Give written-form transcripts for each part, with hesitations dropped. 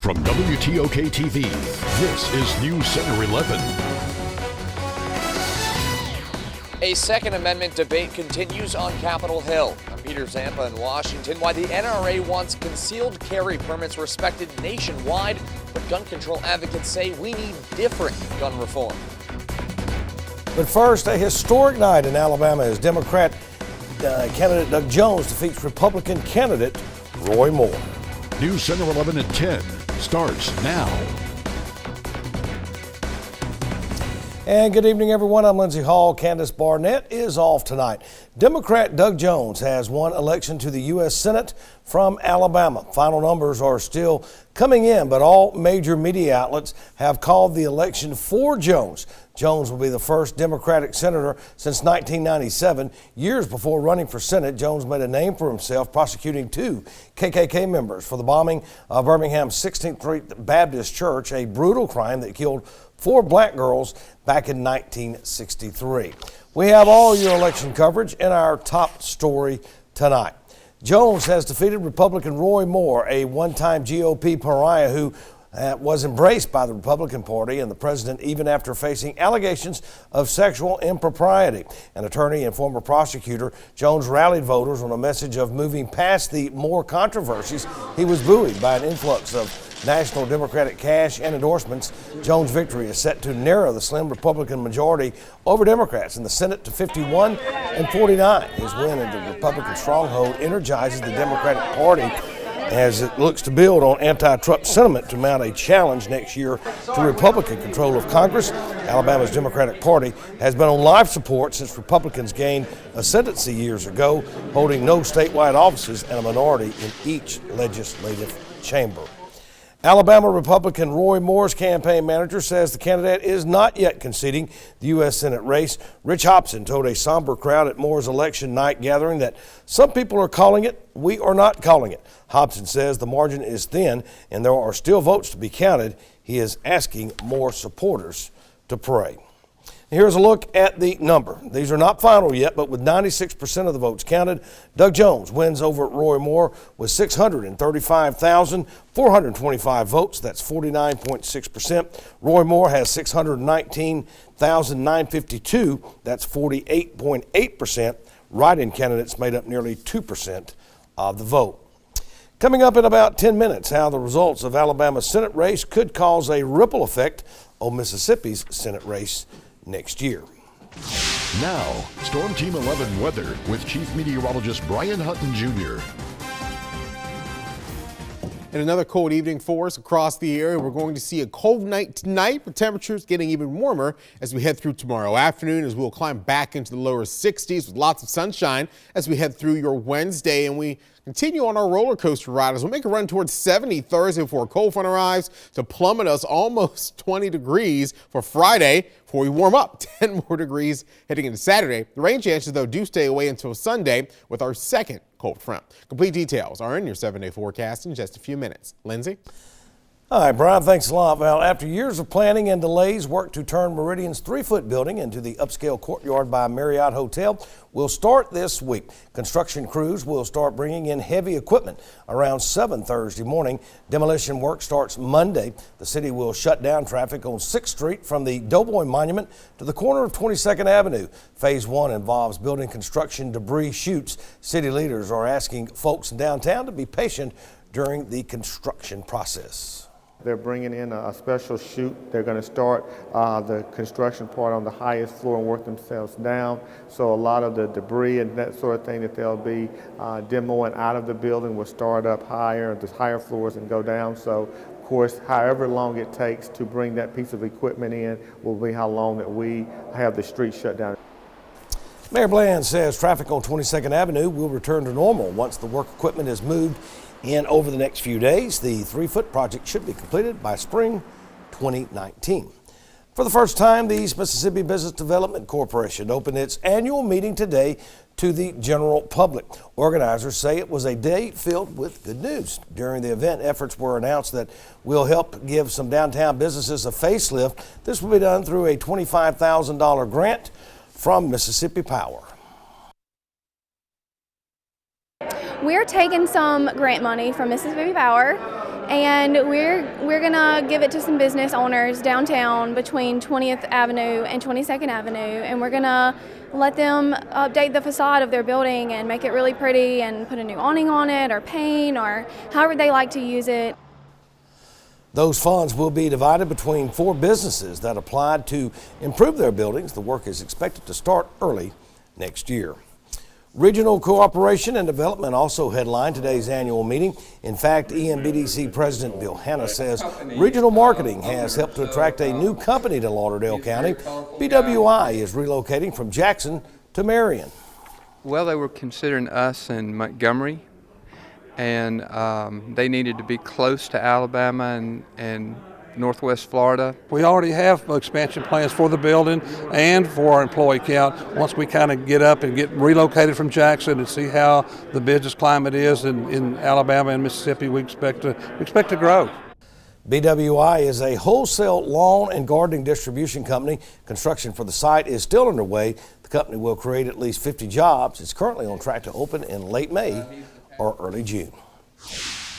From WTOK TV, this is Newscenter 11. A Second Amendment debate continues on Capitol Hill. I'm Peter Zampa in Washington. Why the NRA wants concealed carry permits respected nationwide, but gun control advocates say we need different gun reform. But first, a historic night in Alabama as Democrat candidate Doug Jones defeats Republican candidate Roy Moore. Newscenter 11 at 10 starts now. And good evening, everyone. I'm Lindsay Hall. Candace Barnett is off tonight. Democrat Doug Jones has won election to the U.S. Senate from Alabama. Final numbers are still coming in, but all major media outlets have called the election for Jones. Jones will be the first Democratic senator since 1997. Years before running for Senate, Jones made a name for himself prosecuting two KKK members for the bombing of Birmingham's 16th Street Baptist Church, a brutal crime that killed 4 black girls back in 1963. We have all your election coverage in our top story tonight. Jones has defeated Republican Roy Moore, a one-time GOP pariah who was embraced by the Republican Party and the president even after facing allegations of sexual impropriety. An attorney and former prosecutor, Jones rallied voters on a message of moving past the Moore controversies. He was buoyed by an influx of national Democratic cash and endorsements. Jones' victory is set to narrow the slim Republican majority over Democrats in the Senate to 51 and 49. His win in the Republican stronghold energizes the Democratic Party as it looks to build on anti-Trump sentiment to mount a challenge next year to Republican control of Congress. Alabama's Democratic Party has been on life support since Republicans gained ascendancy years ago, holding no statewide offices and a minority in each legislative chamber. Alabama Republican Roy Moore's campaign manager says the candidate is not yet conceding the U.S. Senate race. Rich Hobson told a somber crowd at Moore's election night gathering that some people are calling it, we are not calling it. Hobson says the margin is thin and there are still votes to be counted. He is asking more supporters to pray. Here's a look at the number. These are not final yet, but with 96% of the votes counted, Doug Jones wins over Roy Moore with 635,425 votes. That's 49.6%. Roy Moore has 619,952. That's 48.8%. Write-in candidates made up nearly 2% of the vote. Coming up in about 10 minutes, how the results of Alabama's Senate race could cause a ripple effect on Mississippi's Senate race next year. Now, Storm Team 11 weather with Chief Meteorologist Brian Hutton Jr. And another cold evening for us across the area. We're going to see a cold night tonight with temperatures getting even warmer as we head through tomorrow afternoon, as we'll climb back into the lower 60s with lots of sunshine as we head through your Wednesday, and we continue on our roller coaster ride as we'll make a run towards 70 Thursday before a cold front arrives to plummet us almost 20 degrees for Friday before we warm up 10 more degrees heading into Saturday. The rain chances, though, do stay away until Sunday with our second cold front. Complete details are in your 7-day forecast in just a few minutes. Lindsay? All right, Brian, thanks a lot. Well, after years of planning and delays, work to turn Meridian's 3-foot building into the upscale courtyard by Marriott Hotel will start this week. Construction crews will start bringing in heavy equipment around 7 Thursday morning. Demolition work starts Monday. The city will shut down traffic on 6th Street from the Doughboy Monument to the corner of 22nd Avenue. Phase 1 involves building construction debris chutes. City leaders are asking folks in downtown to be patient during the construction process. They're bringing in a special chute. They're going to start the construction part on the highest floor and work themselves down. So a lot of the debris and that sort of thing that they'll be demoing out of the building will start up higher, the higher floors, and go down. So, of course, however long it takes to bring that piece of equipment in will be how long that we have the street shut down. Mayor Bland says traffic on 22nd Avenue will return to normal once the work equipment is moved in over the next few days. The 3-foot project should be completed by spring 2019. For the first time, the East Mississippi Business Development Corporation opened its annual meeting today to the general public. Organizers say it was a day filled with good news. During the event, efforts were announced that will help give some downtown businesses a facelift. This will be done through a $25,000 grant from Mississippi Power. We're taking some grant money from Mississippi Power and we're gonna give it to some business owners downtown between 20th Avenue and 22nd Avenue, and we're gonna let them update the facade of their building and make it really pretty and put a new awning on it or paint or however they like to use it. Those funds will be divided between 4 businesses that applied to improve their buildings. The work is expected to start early next year. Regional cooperation and development also headlined today's annual meeting. In fact, EMBDC President Bill Hanna says regional marketing has helped to attract a new company to Lauderdale County. BWI is relocating from Jackson to Marion. Well, they were considering us in Montgomery, and they needed to be close to Alabama and Northwest Florida. We already have expansion plans for the building and for our employee count. Once we kind of get up and get relocated from Jackson and see how the business climate is in Alabama and Mississippi, we expect to grow. BWI is a wholesale lawn and gardening distribution company. Construction for the site is still underway. The company will create at least 50 jobs. It's currently on track to open in late May or early June.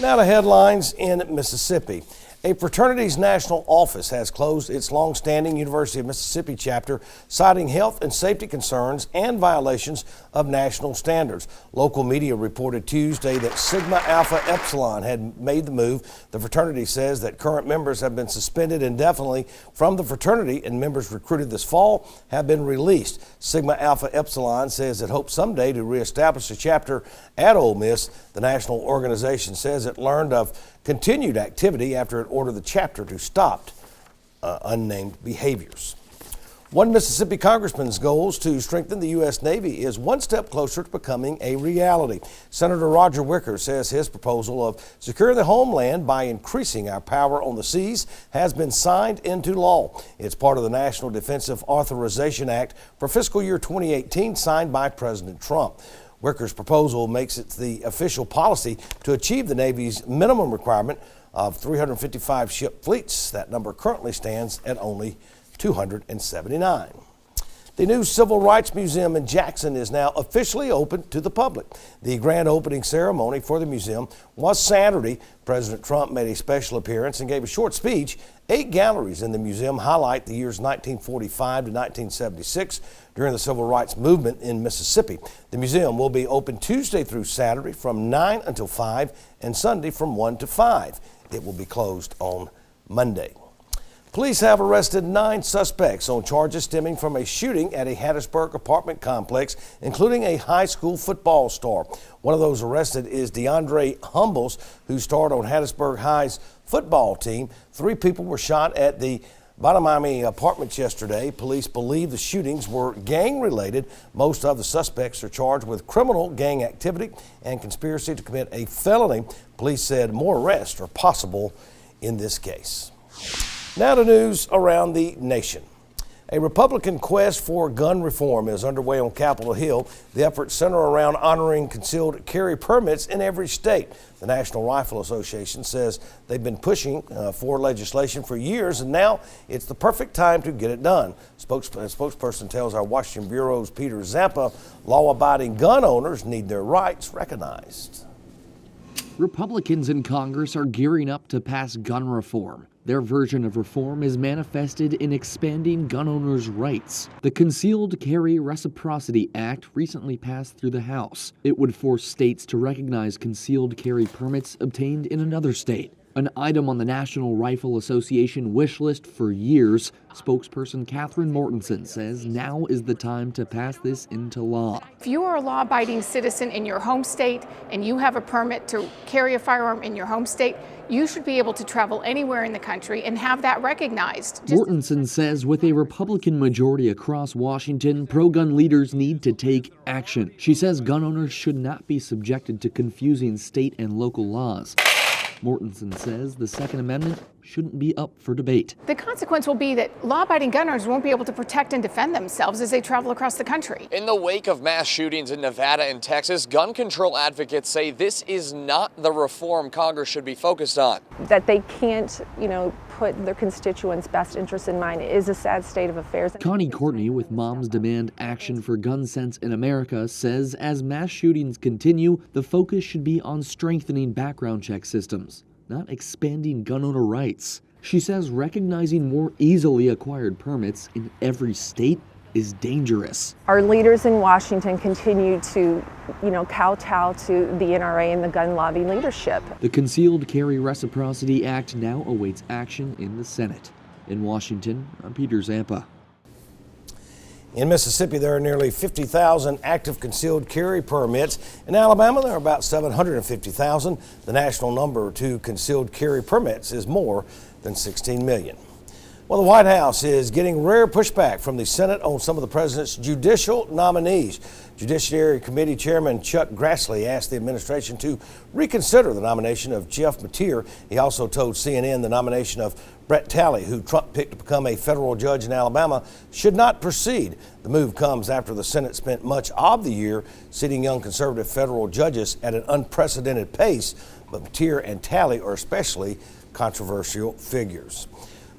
Now to headlines in Mississippi. A fraternity's national office has closed its long-standing University of Mississippi chapter, citing health and safety concerns and violations of national standards. Local media reported Tuesday that Sigma Alpha Epsilon had made the move. The fraternity says that current members have been suspended indefinitely from the fraternity, and members recruited this fall have been released. Sigma Alpha Epsilon says it hopes someday to reestablish a chapter at Ole Miss. The national organization says it learned of continued activity after it ordered the chapter to stop unnamed behaviors. One Mississippi congressman's goals to strengthen the U.S. Navy is one step closer to becoming a reality. Senator Roger Wicker says his proposal of securing the homeland by increasing our power on the seas has been signed into law. It's part of the National Defensive Authorization Act for fiscal year 2018 signed by President Trump. Wicker's proposal makes it the official policy to achieve the Navy's minimum requirement of 355 ship fleets. That number currently stands at only 279. The new Civil Rights Museum in Jackson is now officially open to the public. The grand opening ceremony for the museum was Saturday. President Trump made a special appearance and gave a short speech. 8 galleries in the museum highlight the years 1945 to 1976 during the Civil Rights Movement in Mississippi. The museum will be open Tuesday through Saturday from 9 until 5 and Sunday from 1 to 5. It will be closed on Monday. Police have arrested 9 suspects on charges stemming from a shooting at a Hattiesburg apartment complex, including a high school football star. One of those arrested is DeAndre Humbles, who starred on Hattiesburg High's football team. 3 people were shot at the Bonamami apartments yesterday. Police believe the shootings were gang-related. Most of the suspects are charged with criminal gang activity and conspiracy to commit a felony. Police said more arrests are possible in this case. Now to news around the nation. A Republican quest for gun reform is underway on Capitol Hill. The efforts center around honoring concealed carry permits in every state. The National Rifle Association says they've been pushing for legislation for years, and now it's the perfect time to get it done. Spokesperson tells our Washington Bureau's Peter Zampa law-abiding gun owners need their rights recognized. Republicans in Congress are gearing up to pass gun reform. Their version of reform is manifested in expanding gun owners' rights. The Concealed Carry Reciprocity Act recently passed through the House. It would force states to recognize concealed carry permits obtained in another state. An item on the National Rifle Association wish list for years, spokesperson Catherine Mortensen says now is the time to pass this into law. If you are a law-abiding citizen in your home state and you have a permit to carry a firearm in your home state, you should be able to travel anywhere in the country and have that recognized. Mortensen says with a Republican majority across Washington, pro-gun leaders need to take action. She says gun owners should not be subjected to confusing state and local laws. Mortensen says the Second Amendment shouldn't be up for debate. The consequence will be that law-abiding gun owners won't be able to protect and defend themselves as they travel across the country. In the wake of mass shootings in Nevada and Texas, gun control advocates say this is not the reform Congress should be focused on. That they can't, put their constituents' best interests in mind is a sad state of affairs. Connie Courtney with Moms Demand Action for Gun Sense in America says as mass shootings continue, the focus should be on strengthening background check systems. not expanding gun owner rights. She says recognizing more easily acquired permits in every state is dangerous. Our leaders in Washington continue to, kowtow to the NRA and the gun lobby leadership. The Concealed Carry Reciprocity Act now awaits action in the Senate. In Washington, I'm Peter Zampa. In Mississippi, there are nearly 50,000 active concealed carry permits. In Alabama, there are about 750,000. The national number to concealed carry permits is more than 16 million. Well, the White House is getting rare pushback from the Senate on some of the president's judicial nominees. Judiciary Committee Chairman Chuck Grassley asked the administration to reconsider the nomination of Jeff Mateer. He also told CNN the nomination of Brett Talley, who Trump picked to become a federal judge in Alabama, should not proceed. The move comes after the Senate spent much of the year seating young conservative federal judges at an unprecedented pace, but Mateer and Talley are especially controversial figures.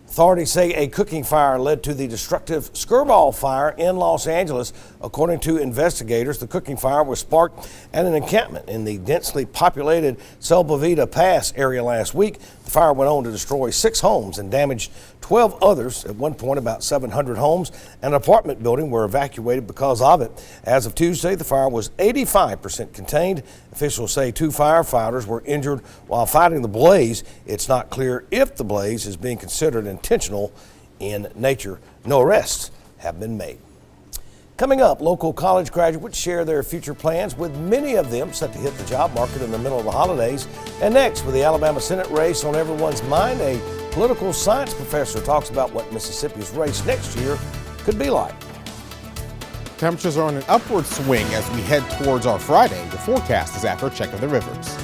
Authorities say a cooking fire led to the destructive Skirball fire in Los Angeles. According to investigators, the cooking fire was sparked at an encampment in the densely populated Selva Vida Pass area last week. The fire went on to destroy 6 homes and damaged 12 others. At one point, about 700 homes and an apartment building were evacuated because of it. As of Tuesday, the fire was 85% contained. Officials say 2 firefighters were injured while fighting the blaze. It's not clear if the blaze is being considered intentional in nature. No arrests have been made. Coming up, local college graduates share their future plans, with many of them set to hit the job market in the middle of the holidays. And next, with the Alabama Senate race on everyone's mind, a political science professor talks about what Mississippi's race next year could be like. Temperatures are on an upward swing as we head towards our Friday. The forecast is after a check of the rivers.